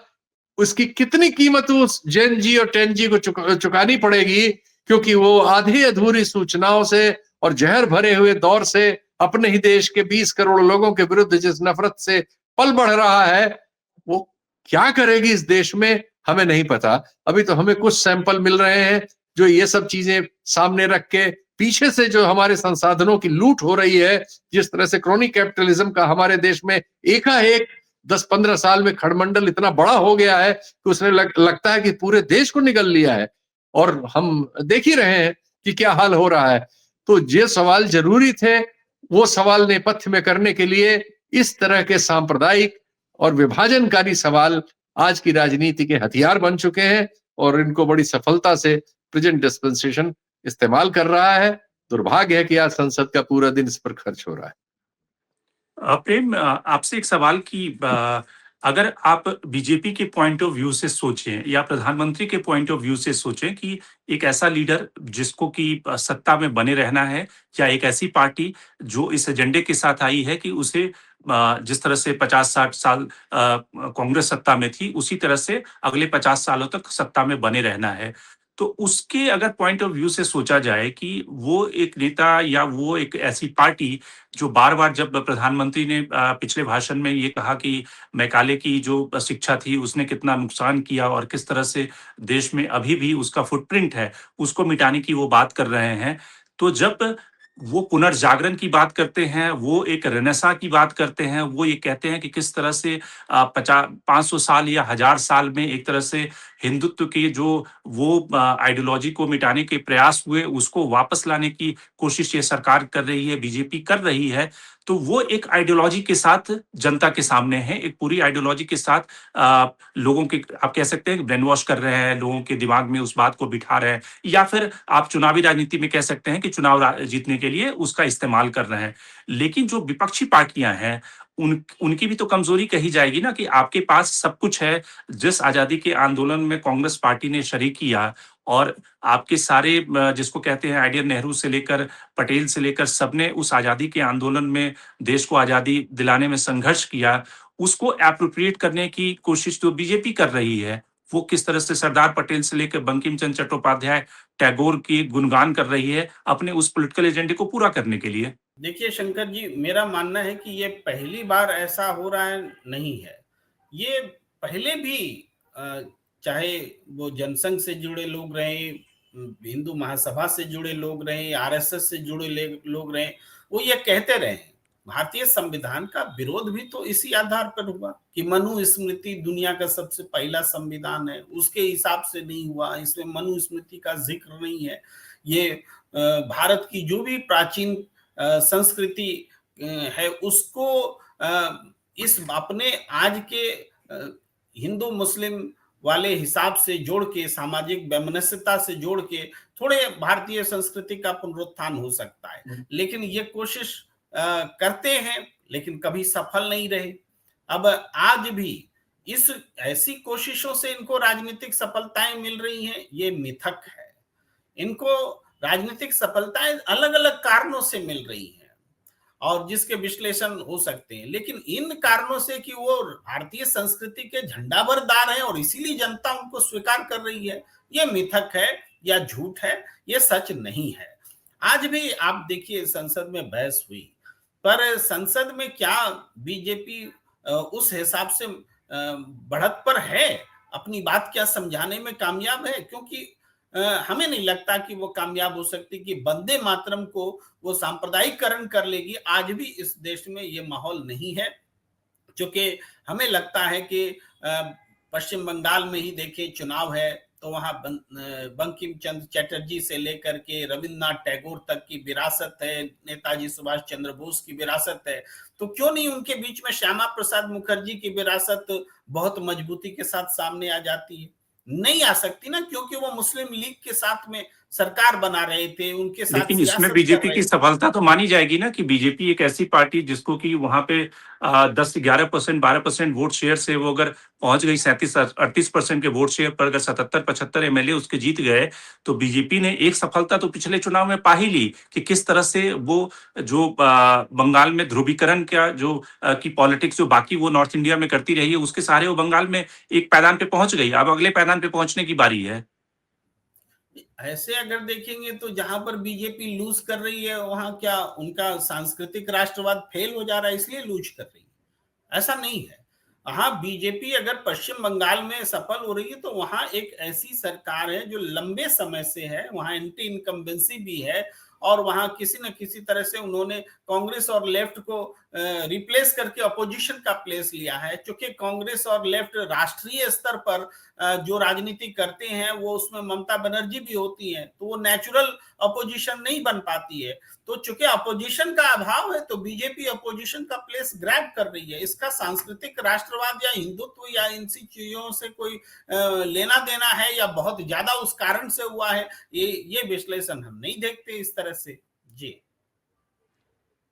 उसकी कितनी कीमत उस जेन जी और टेन जी को चुकानी पड़ेगी, क्योंकि वो आधी अधूरी सूचनाओं से और जहर भरे हुए दौर से अपने ही देश के 20 करोड़ लोगों के विरुद्ध जिस नफरत से पल बढ़ रहा है, वो क्या करेगी इस देश में हमें नहीं पता। अभी तो हमें कुछ सैंपल मिल रहे हैं जो ये सब चीजें सामने रख के पीछे से जो हमारे संसाधनों की लूट हो रही है, जिस तरह से क्रोनिक कैपिटलिज्म का हमारे देश में एकाएक 10-15 साल में खड़मंडल इतना बड़ा हो गया है कि उसने लगता है कि पूरे देश को निगल लिया है, और हम देख ही रहे हैं कि क्या हाल हो रहा है। तो ये सवाल जरूरी थे, वो सवाल नेपथ्य में करने के लिए इस तरह के सांप्रदायिक और विभाजनकारी सवाल आज की राजनीति के हथियार बन चुके हैं, और इनको बड़ी सफलता से प्रेजेंट डिस्पेंसेशन इस्तेमाल कर रहा है। दुर्भाग्य है कि आज संसद का पूरा दिन इस पर खर्च हो रहा है। प्रेम, आपसे एक सवाल कि अगर आप बीजेपी के पॉइंट ऑफ व्यू से सोचें या प्रधानमंत्री के पॉइंट ऑफ व्यू से सोचें कि एक ऐसा लीडर जिसको कि सत्ता में बने रहना है, या एक ऐसी पार्टी जो इस एजेंडे के साथ आई है कि उसे जिस तरह से 50-60 साल कांग्रेस सत्ता में थी, उसी तरह से अगले 50 सालों तक सत्ता में बने रहना है। तो उसके अगर पॉइंट ऑफ व्यू से सोचा जाए कि वो एक नेता या वो एक ऐसी पार्टी जो बार-बार, जब प्रधानमंत्री ने पिछले भाषण में ये कहा कि मैकाले की जो शिक्षा थी उसने कितना नुकसान किया और किस तरह से देश में अभी भी उसका फुटप्रिंट है, उसको मिटाने की वो बात कर रहे हैं। तो जब वो पुनर्जागरण की बात करते हैं, वो एक रेनेसां की बात करते हैं, वो ये कहते हैं कि किस तरह से 500 साल या 1000 साल में एक तरह से हिंदुत्व के जो वो आइडियोलॉजी को मिटाने के प्रयास हुए, उसको वापस लाने की कोशिश ये सरकार कर रही है, बीजेपी कर रही है। तो वो एक आइडियोलॉजी के साथ जनता के सामने है, एक पूरी आइडियोलॉजी के साथ लोगों के, आप कह सकते हैं, ब्रेन वॉश कर रहे हैं, लोगों के दिमाग में उस बात को बिठा रहे हैं, या फिर आप चुनावी राजनीति में कह सकते हैं कि चुनाव जीतने के लिए उसका इस्तेमाल कर रहे हैं। लेकिन जो विपक्षी पार्टियां हैं, उनकी भी तो कमजोरी कही जाएगी ना कि आपके पास सब कुछ है। जिस आजादी के आंदोलन में कांग्रेस पार्टी ने शरीक किया और आपके सारे जिसको कहते हैं आइडियल नेहरू से लेकर पटेल से लेकर सबने उस आजादी के आंदोलन में देश को आजादी दिलाने में संघर्ष किया, उसको एप्रोप्रिएट करने की कोशिश तो बीजेपी कर रही है। वो किस तरह से सरदार पटेल से लेकर बंकिम चंद्र चट्टोपाध्याय, टैगोर की गुणगान कर रही है अपने उस पॉलिटिकल एजेंडे को पूरा करने के लिए। देखिए शंकर जी, मेरा मानना है कि ये पहली बार ऐसा हो रहा है नहीं है। ये पहले भी चाहे वो जनसंघ से जुड़े लोग रहे, हिंदू महासभा से जुड़े लोग रहे, आरएसएस से जुड़े लोग रहे, वो ये कहते रहे भारतीय संविधान का विरोध भी तो इसी आधार पर हुआ कि मनुस्मृति दुनिया का सबसे पहला संविधान है, उसके हिसाब से नहीं हुआ, इसमें मनुस्मृति का जिक्र नहीं है। ये भारत की जो भी प्राचीन संस्कृति है उसको इस अपने आज के हिंदू मुस्लिम वाले हिसाब से जोड़ के, सामाजिक वैमनस्यता से जोड़ के थोड़े भारतीय संस्कृति का पुनरुत्थान हो सकता है। लेकिन ये कोशिश करते हैं लेकिन कभी सफल नहीं रहे। अब आज भी इस ऐसी कोशिशों से इनको राजनीतिक सफलताएं मिल रही हैं, ये मिथक है। इनको राजनीतिक सफलताएं अलग अलग कारणों से मिल रही हैं और जिसके विश्लेषण हो सकते हैं, लेकिन इन कारणों से कि वो भारतीय संस्कृति के झंडाबरदार हैं और इसीलिए जनता उनको स्वीकार कर रही है, ये मिथक है या झूठ है, ये सच नहीं है। आज भी आप देखिए संसद में बहस हुई, पर संसद में क्या बीजेपी उस हिसाब से बढ़त पर है, अपनी बात क्या समझाने में कामयाब है? क्योंकि हमें नहीं लगता कि वो कामयाब हो सकती कि वंदे मातरम को वो सांप्रदायिकरण कर लेगी। आज भी इस देश में ये माहौल नहीं है, क्योंकि हमें लगता है कि पश्चिम बंगाल में ही देखिए चुनाव है तो वहां बंकिम चंद्र चटर्जी से लेकर के रविन्द्रनाथ टैगोर तक की विरासत है, नेताजी सुभाष चंद्र बोस की विरासत है, तो क्यों नहीं उनके बीच में श्यामा प्रसाद मुखर्जी की विरासत बहुत मजबूती के साथ सामने आ जाती है? नहीं आ सकती ना, क्योंकि वो मुस्लिम लीग के साथ में सरकार बना रहे थे, उनके साथ लेकिन इसमें सियासत कर बीजेपी रहे की थे। सफलता तो मानी जाएगी ना कि बीजेपी एक ऐसी पार्टी जिसको कि वहां पे 10 से 11% 12% वोट शेयर से वो अगर पहुंच गई 37 38% के वोट शेयर पर, अगर 77 75 एमएलए उसके जीत गए, तो बीजेपी ने एक सफलता तो पिछले चुनाव में पा ही ली कि किस तरह से वो जो बंगाल में ध्रुवीकरण का जो की पॉलिटिक्स जो बाकी वो नॉर्थ इंडिया में करती रही है, उसके सहारे वो बंगाल में एक पैदान पे पहुंच गई। अब अगले पैदान पे पहुंचने की बारी है। ऐसे अगर देखेंगे तो जहां पर बीजेपी लूज कर रही है वहां क्या उनका सांस्कृतिक राष्ट्रवाद फेल हो जा रहा है इसलिए लूज कर रही है? ऐसा नहीं है। हाँ, बीजेपी अगर पश्चिम बंगाल में सफल हो रही है तो वहां एक ऐसी सरकार है जो लंबे समय से है, वहां एंटी इनकम्बेंसी भी है और वहां किसी न किसी तरह से उन्होंने कांग्रेस और लेफ्ट को रिप्लेस करके अपोजिशन का प्लेस लिया है। क्योंकि कांग्रेस और लेफ्ट राष्ट्रीय स्तर पर जो राजनीति करते हैं वो उसमें ममता बनर्जी भी होती हैं, तो वो नेचुरल अपोजिशन नहीं बन पाती है। तो चूंकि अपोजिशन का अभाव है तो बीजेपी अपोजिशन का प्लेस ग्रैब कर रही है। इसका सांस्कृतिक राष्ट्रवाद या हिंदुत्व या इन चीजों से कोई लेना देना है या बहुत ज्यादा उस कारण से हुआ है, ये विश्लेषण हम नहीं देखते इस तरह से। जी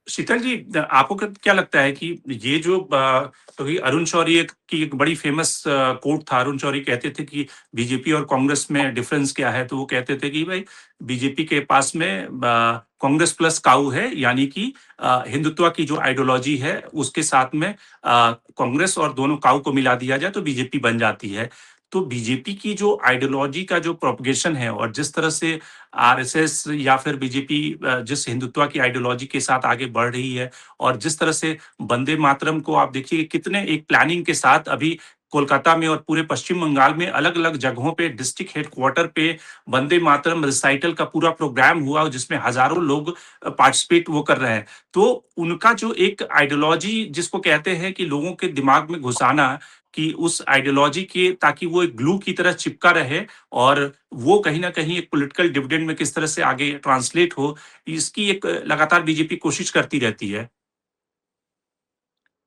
शीतल जी, आपको क्या लगता है कि ये जो क्योंकि अरुण शौरी की एक बड़ी फेमस कोट था, अरुण शौरी कहते थे कि बीजेपी और कांग्रेस में डिफरेंस क्या है, तो वो कहते थे कि भाई बीजेपी के पास में कांग्रेस प्लस काऊ है, यानी कि हिंदुत्व की जो आइडियोलॉजी है उसके साथ में कांग्रेस और दोनों काऊ को मिला दिया जाए तो बीजेपी बन जाती है। तो बीजेपी की जो आइडियोलॉजी का जो प्रोपगेशन है और जिस तरह से आरएसएस या फिर बीजेपी जिस हिंदुत्व की आइडियोलॉजी के साथ आगे बढ़ रही है और जिस तरह से वंदे मातरम को आप देखिए कितने एक प्लानिंग के साथ अभी कोलकाता में और पूरे पश्चिम बंगाल में अलग अलग जगहों पे डिस्ट्रिक्ट हेडक्वार्टर पे वंदे मातरम रिसाइटल का पूरा प्रोग्राम हुआ जिसमें हजारों लोग पार्टिसिपेट वो कर रहे हैं। तो उनका जो एक आइडियोलॉजी जिसको कहते हैं कि लोगों के दिमाग में घुसाना कि उस आइडियोलॉजी के ताकि वो एक ग्लू की तरह चिपका रहे और वो कहीं ना कहीं एक पॉलिटिकल डिविडेंड में किस तरह से आगे ट्रांसलेट हो, इसकी एक लगातार बीजेपी कोशिश करती रहती है।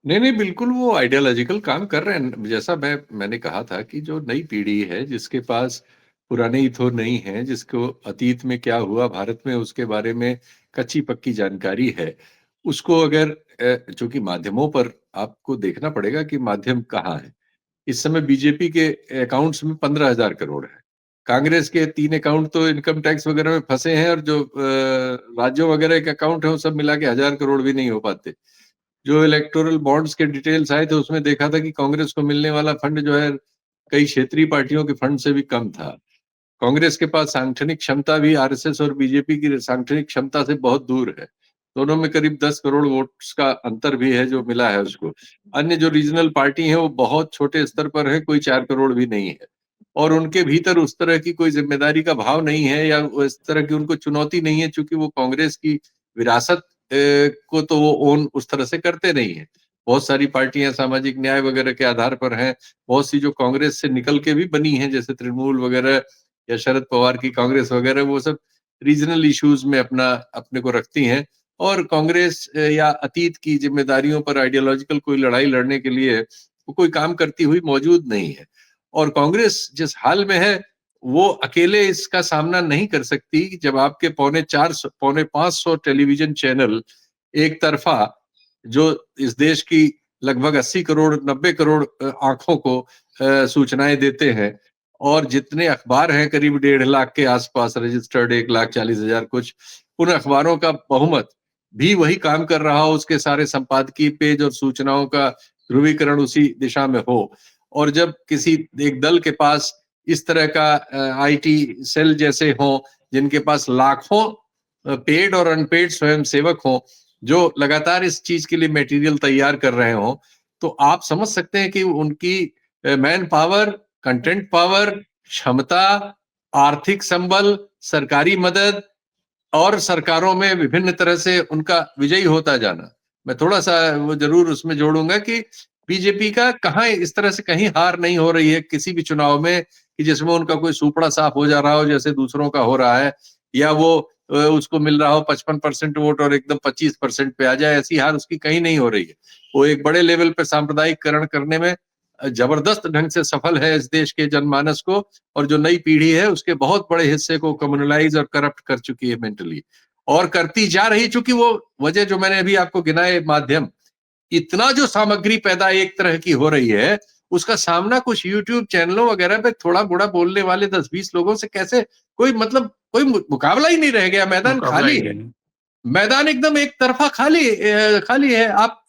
नहीं नहीं, बिल्कुल वो आइडियोलॉजिकल काम कर रहे हैं। जैसा मैंने कहा था कि जो नई पीढ़ी है जिसके पास पुराने इथो नहीं है, जिसको अतीत में क्या हुआ भारत में उसके बारे में कच्ची पक्की जानकारी है, उसको अगर चूंकि माध्यमों पर आपको देखना पड़ेगा कि माध्यम कहाँ है। इस समय बीजेपी के अकाउंट्स में 15,000 करोड़ है। कांग्रेस के 3 अकाउंट तो इनकम टैक्स वगैरह में फंसे हैं, और जो राज्यों वगैरह के अकाउंट है वो सब मिला के 1,000 करोड़ भी नहीं हो पाते। जो इलेक्टोरल बॉन्ड्स के डिटेल्स आए थे उसमें देखा था कि कांग्रेस को मिलने वाला फंड जो है कई क्षेत्रीय पार्टियों के फंड से भी कम था। कांग्रेस के पास सांगठनिक क्षमता भी आरएसएस और बीजेपी की सांगठनिक क्षमता से बहुत दूर है। दोनों में करीब 10 करोड़ वोट्स का अंतर भी है जो मिला है उसको। अन्य जो रीजनल पार्टी है वो बहुत छोटे स्तर पर है, कोई 4 करोड़ भी नहीं है, और उनके भीतर उस तरह की कोई जिम्मेदारी का भाव नहीं है या इस तरह की उनको चुनौती नहीं है, चूंकि वो कांग्रेस की विरासत को तो वो ओन उस तरह से करते नहीं है। बहुत सारी पार्टियां सामाजिक न्याय वगैरह के आधार पर हैं, बहुत सी जो कांग्रेस से निकल के भी बनी हैं जैसे तृणमूल वगैरह या शरद पवार की कांग्रेस वगैरह, वो सब रीजनल इश्यूज में अपने को रखती हैं, और कांग्रेस या अतीत की जिम्मेदारियों पर आइडियोलॉजिकल कोई लड़ाई लड़ने के लिए वो कोई काम करती हुई मौजूद नहीं है। और कांग्रेस जिस हाल में है वो अकेले इसका सामना नहीं कर सकती। जब आपके पौने 500 टेलीविजन चैनल एक तरफा, जो इस देश की लगभग 80 करोड़ 90 करोड़ आंखों को सूचनाएं देते हैं, और जितने अखबार हैं करीब 1.5 लाख के आसपास रजिस्टर्ड, 1,40,000 कुछ, उन अखबारों का बहुमत भी वही काम कर रहा हो, उसके सारे संपादकीय पेज और सूचनाओं का ध्रुवीकरण उसी दिशा में हो। और जब किसी एक दल के पास इस तरह का आईटी सेल जैसे हों, जिनके पास लाखों पेड और अनपेड स्वयंसेवक हों जो लगातार इस चीज के लिए मटेरियल तैयार कर रहे हों, तो आप समझ सकते हैं कि उनकी मैन पावर, कंटेंट पावर, क्षमता, आर्थिक संबल, सरकारी मदद और सरकारों में विभिन्न तरह से उनका विजयी होता जाना। मैं थोड़ा सा वो जरूर उसमें जोड़ूंगा कि बीजेपी का कहाँ इस तरह से कहीं हार नहीं हो रही है किसी भी चुनाव में कि जिसमें उनका कोई सुपड़ा साफ हो जा रहा हो जैसे दूसरों का हो रहा है, या वो उसको मिल रहा हो 55% वोट और एकदम 25% पे आ जाए, ऐसी हार उसकी कहीं नहीं हो रही है। वो एक बड़े लेवल पे सांप्रदायिकरण करने में जबरदस्त ढंग से सफल है इस देश के जनमानस को, और जो नई पीढ़ी है उसके बहुत बड़े हिस्से को कम्युनलाइज और करप्ट कर चुकी है मेंटली, और करती जा रही। चूंकि वो वजह जो मैंने अभी आपको गिनाए माध्यम, इतना जो सामग्री पैदा एक तरह की हो रही है, उसका सामना कुछ यूट्यूब चैनलों वगैरह पे थोड़ा बुरा बोलने वाले 10-20 लोगों से कैसे, कोई मतलब कोई मुकाबला ही नहीं रह गया, मैदान मुकाबला खाली ही है। नहीं। मैदान एकदम एक तरफा खाली है। आप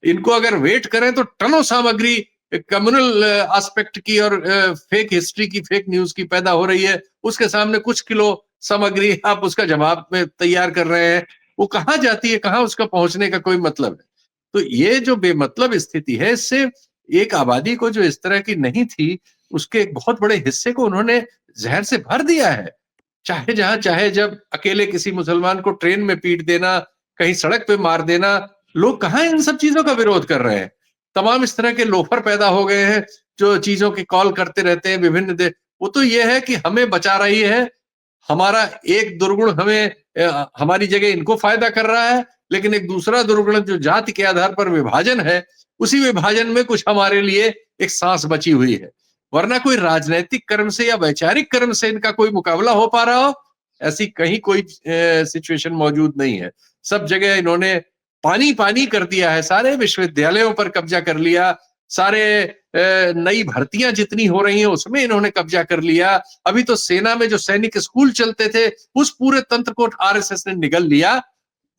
इनको अगर वेट करें तो टनों सामग्री कम्युनल एस्पेक्ट की और फेक हिस्ट्री की, फेक न्यूज की पैदा हो रही है। उसके सामने कुछ किलो सामग्री आप उसका जवाब में तैयार कर रहे हैं, वो कहाँ जाती है, कहाँ उसका पहुंचने का कोई मतलब है। तो ये जो बेमतलब स्थिति है, इससे एक आबादी को जो इस तरह की नहीं थी, उसके एक बहुत बड़े हिस्से को उन्होंने जहर से भर दिया है। चाहे जहां चाहे, जब अकेले किसी मुसलमान को ट्रेन में पीट देना, कहीं सड़क पे मार देना, लोग कहाँ इन सब चीजों का विरोध कर रहे हैं। तमाम इस तरह के लोफर पैदा हो गए हैं जो चीजों की कॉल करते रहते हैं विभिन्न वो तो ये है कि हमें बचा रही है, हमारा एक दुर्गुण हमें हमारी जगह इनको फायदा कर रहा है, लेकिन एक दूसरा दुर्गुण जो जाति के आधार पर विभाजन है, उसी विभाजन में कुछ हमारे लिए एक सांस बची हुई है। वरना कोई राजनैतिक कर्म से या वैचारिक कर्म से इनका कोई मुकाबला हो पा रहा हो, ऐसी कहीं कोई सिचुएशन मौजूद नहीं है। सब जगह इन्होंने पानी पानी कर दिया है, सारे विश्वविद्यालयों पर कब्जा कर लिया, सारे नई भर्तियां जितनी हो रही हैं उसमें इन्होंने कब्जा कर लिया। अभी तो सेना में जो सैनिक स्कूल चलते थे उस पूरे तंत्र को आरएसएस ने निगल लिया।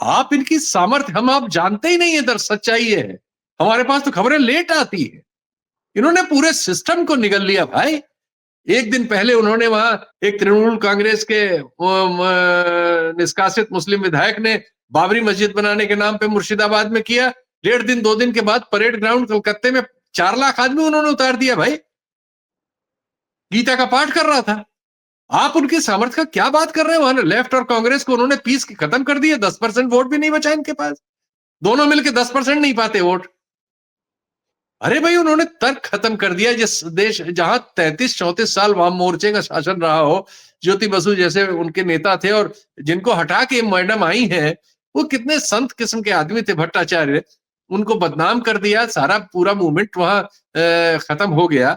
आप इनकी सामर्थ्य हम आप जानते ही नहीं है, दर सच्चाई है, हमारे पास तो खबरें लेट आती है। इन्होंने पूरे सिस्टम को निगल लिया भाई। एक दिन पहले उन्होंने वहां एक तृणमूल कांग्रेस के निष्कासित मुस्लिम विधायक ने बाबरी मस्जिद बनाने के नाम पे मुर्शिदाबाद में किया। 1.5 दिन 2 दिन के बाद परेड ग्राउंड कलकत्ते में 4 लाख आदमी उन्होंने उतार दिया भाई। गीता का पाठ कर रहा था। आप उनकी सामर्थ्य का क्या बात कर रहे हैं? वहां लेफ्ट और कांग्रेस को उन्होंने पीस खत्म कर दिया। 10% वोट भी नहीं बचा इनके पास, दोनों मिलकर 10% नहीं पाते वोट। अरे भाई उन्होंने तर्क खत्म कर दिया। जिस देश जहां 33-34 साल वाम मोर्चे का शासन रहा हो, ज्योति बसु जैसे उनके नेता थे, और जिनको हटा के मैडम आई हैं, वो कितने संत किस्म के आदमी थे, भट्टाचार्य, उनको बदनाम कर दिया, सारा पूरा मूवमेंट वहां खत्म हो गया।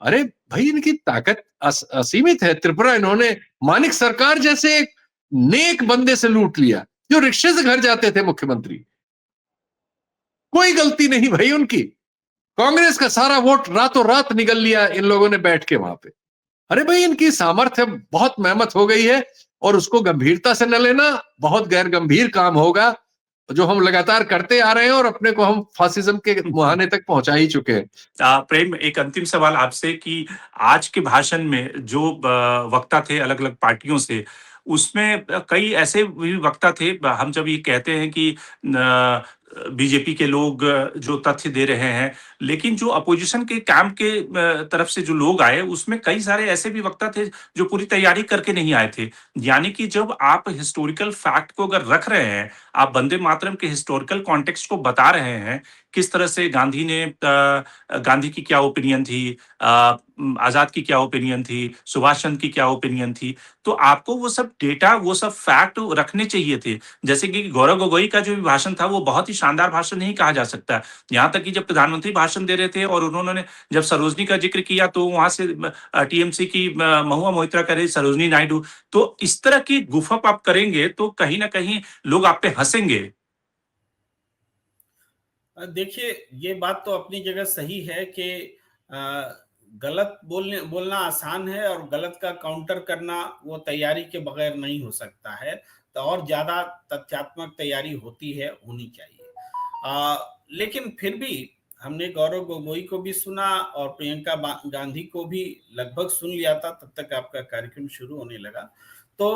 अरे भाई इनकी ताकत असीमित है। त्रिपुरा इन्होंने मानिक सरकार जैसे एक नेक बंदे से लूट लिया, जो रिक्शे से घर जाते थे मुख्यमंत्री। कोई गलती नहीं भाई उनकी। कांग्रेस का सारा वोट रातों रात निगल लिया इन लोगों ने बैठ के वहां पे। अरे भाई इनकी सामर्थ्य बहुत मेहनत हो गई है और उसको गंभीरता से न लेना बहुत गैर गंभीर काम होगा, जो हम लगातार करते आ रहे हैं और अपने को हम फासिज्म के मुहाने तक पहुंचा ही चुके हैं। प्रेम, एक अंतिम सवाल आपसे कि आज के भाषण में जो वक्ता थे अलग-अलग पार्टियों से, उसमें कई ऐसे भी वक्ता थे, हम जब ये कहते हैं कि बीजेपी के लोग जो तथ्य दे रहे हैं, लेकिन जो अपोजिशन के कैंप के तरफ से जो लोग आए, उसमें कई सारे ऐसे भी वक्ता थे जो पूरी तैयारी करके नहीं आए थे। यानी कि जब आप हिस्टोरिकल फैक्ट को अगर रख रहे हैं, आप वंदे मातरम के हिस्टोरिकल कॉन्टेक्स्ट को बता रहे हैं, किस तरह से गांधी की क्या ओपिनियन थी, आजाद की क्या ओपिनियन थी, सुभाष चंद्र की क्या ओपिनियन थी, तो आपको वो सब डेटा, वो सब फैक्ट रखने चाहिए थे। जैसे कि गौरव गोगोई का जो भी भाषण था, वो बहुत ही शानदार भाषण नहीं कहा जा सकता। यहाँ तक कि जब प्रधानमंत्री भाषण दे रहे थे और उन्होंने जब सरोजनी का जिक्र किया, तो वहां से टीएमसी की महुआ मोइत्रा कह रही सरोजनी नायडू। तो इस तरह की गुफअप आप करेंगे तो कहीं ना कहीं लोग आप पे हंसेंगे। देखिए, ये बात तो अपनी जगह सही है कि गलत बोलना आसान है और गलत का काउंटर करना वो तैयारी के बगैर नहीं हो सकता है, तो और ज्यादा तथ्यात्मक तैयारी होनी चाहिए। लेकिन फिर भी हमने गौरव गोगोई को भी सुना और प्रियंका गांधी को भी लगभग सुन लिया था, तब तक आपका कार्यक्रम शुरू होने लगा। तो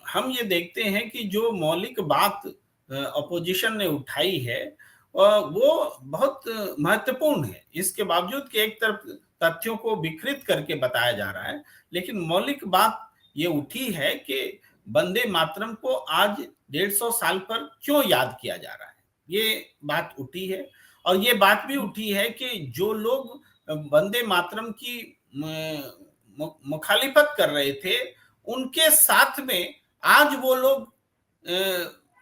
हम ये देखते हैं कि जो मौलिक बात अपोजिशन ने उठाई है वो बहुत महत्वपूर्ण है। इसके बावजूद कि एक तरफ तथ्यों को विकृत करके बताया जा रहा है, लेकिन मौलिक बात ये उठी है कि वंदे मातरम को आज 150 साल पर क्यों याद किया जा रहा है, ये बात उठी है। और ये बात भी उठी है कि जो लोग वंदे मातरम की मुखालिफत कर रहे थे, उनके साथ में आज वो लोग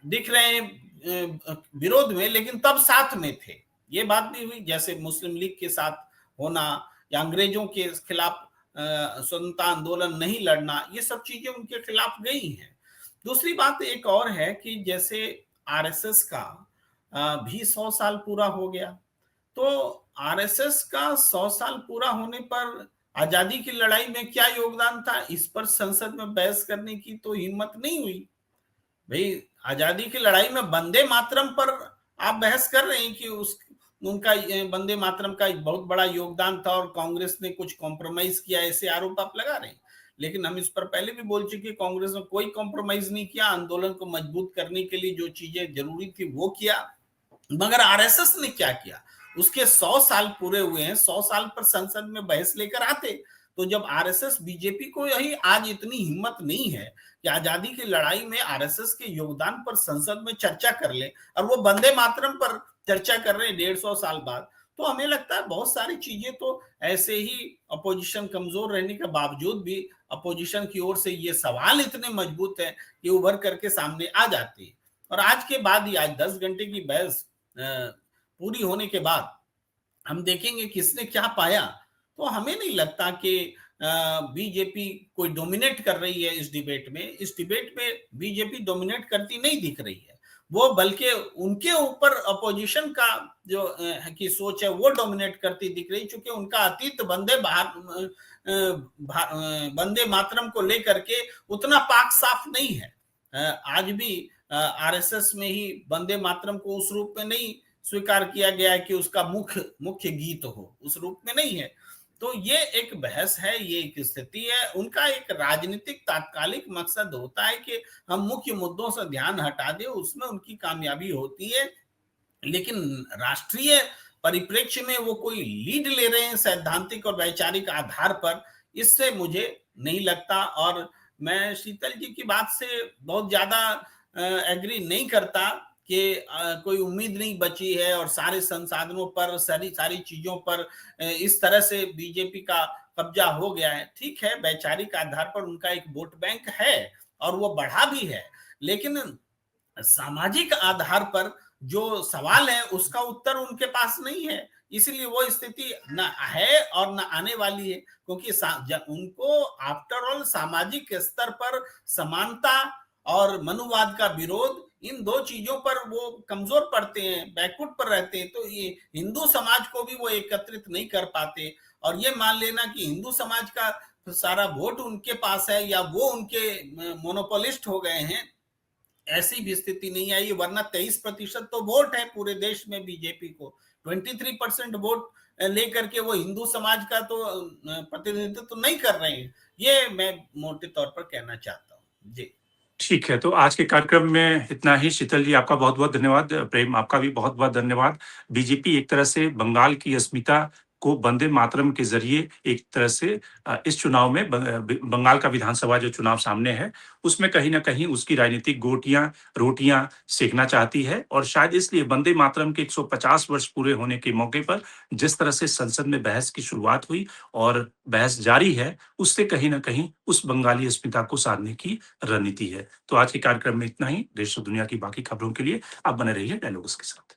दिख रहे हैं विरोध में, लेकिन तब साथ में थे। ये बात भी हुई, जैसे मुस्लिम लीग के साथ होना या अंग्रेजों के खिलाफ स्वतंत्रता आंदोलन नहीं लड़ना, ये सब चीजें उनके खिलाफ गई हैं। दूसरी बात एक और है कि जैसे आरएसएस का भी 100 साल पूरा हो गया, तो आरएसएस का 100 साल पूरा होने पर आजादी की लड़ाई में क्या योगदान था, इस पर संसद में बहस करने की तो हिम्मत नहीं हुई। भाई, आजादी की लड़ाई में वंदे मातरम पर आप बहस कर रहे हैं कि उनका वंदे मातरम का एक बहुत बड़ा योगदान था और कांग्रेस ने कुछ कॉम्प्रोमाइज किया, ऐसे आरोप आप लगा रहे हैं। लेकिन हम इस पर पहले भी बोल चुके, कांग्रेस ने कोई कॉम्प्रोमाइज नहीं किया, आंदोलन को मजबूत करने के लिए जो चीजें जरूरी थी वो किया। मगर आरएसएस ने क्या किया, उसके 100 साल पूरे हुए हैं, 100 साल पर संसद में बहस लेकर आते। तो जब आरएसएस, बीजेपी को यही आज इतनी हिम्मत नहीं है कि आजादी की लड़ाई में आरएसएस के योगदान पर संसद में चर्चा कर ले, और वो वंदे मातरम पर चर्चा कर रहे हैं 150 साल बाद, तो हमें लगता है बहुत सारी चीजें तो ऐसे ही अपोजिशन कमजोर रहने के बावजूद भी अपोजिशन की ओर से ये सवाल इतने मजबूत है कि उभर करके सामने आ जाते हैं। और आज के बाद ही, आज 10 घंटे की बहस पूरी होने के बाद हम देखेंगे किसने क्या पाया। तो हमें नहीं लगता कि बीजेपी कोई डोमिनेट कर रही है इस डिबेट में। इस डिबेट में बीजेपी डोमिनेट करती नहीं दिख रही है, वो बल्कि उनके ऊपर अपोजिशन का जो की सोच है वो डोमिनेट करती दिख रही, क्योंकि उनका अतीत वंदे मातरम को लेकर के उतना पाक साफ नहीं है। आज भी आरएसएस में ही वंदे मातरम को उस रूप में नहीं स्वीकार किया गया है कि उसका मुख्य गीत हो, उस रूप में नहीं है। तो ये एक बहस है, ये एक स्थिति है। उनका एक राजनीतिक तात्कालिक मकसद होता है कि हम मुख्य मुद्दों से ध्यान हटा दें, उसमें उनकी कामयाबी होती है। लेकिन राष्ट्रीय परिप्रेक्ष्य में वो कोई लीड ले रहे हैं सैद्धांतिक और वैचारिक आधार पर, इससे मुझे नहीं लगता। और मैं शीतल जी की बात से बहुत ज्यादा एग्री नहीं करता कि कोई उम्मीद नहीं बची है और सारे संसाधनों पर, सारी चीजों पर इस तरह से बीजेपी का कब्जा हो गया है। ठीक है, वैचारिक आधार पर उनका एक वोट बैंक है और वो बढ़ा भी है, लेकिन सामाजिक आधार पर जो सवाल है उसका उत्तर उनके पास नहीं है। इसलिए वो स्थिति न है और न आने वाली है, क्योंकि उनको आफ्टर ऑल सामाजिक स्तर पर समानता और मनुवाद का विरोध इन दो चीजों पर वो कमजोर पड़ते हैं, बैकफुट पर रहते हैं, तो ये हिंदू समाज को भी वो एकत्रित नहीं कर पाते। और ये मान लेना कि हिंदू समाज का सारा वोट उनके पास है या वो उनके मोनोपोलिस्ट हो गए हैं, ऐसी भी स्थिति नहीं आई। वरना 23% तो वोट है पूरे देश में बीजेपी को, 23% वोट लेकर के वो हिंदू समाज का तो प्रतिनिधित्व तो नहीं कर रहे हैं। ये मैं मोटे तौर पर कहना चाहता हूँ जी। ठीक है, तो आज के कार्यक्रम में इतना ही। शीतल जी, आपका बहुत-बहुत धन्यवाद। प्रेम, आपका भी बहुत-बहुत धन्यवाद। बीजेपी एक तरह से बंगाल की अस्मिता को वंदे मातरम के ज़रिए एक तरह से इस चुनाव में बंगाल का विधानसभा जो चुनाव सामने है, उसमें कहीं न कहीं उसकी राजनीतिक रोटियाँ सेकना चाहती है। और शायद इसलिए वंदे मातरम के 150 वर्ष पूरे होने के मौके पर जिस तरह से संसद में बहस की शुरुआत हुई और बहस जारी है, उससे कहीं न कहीं उस बंगाली अस्मिता को साधने की रणनीति है। तो आज के कार्यक्रम में इतना ही। देश और दुनिया की बाकी खबरों के लिए आप बने रहिए डायलॉग्स के साथ।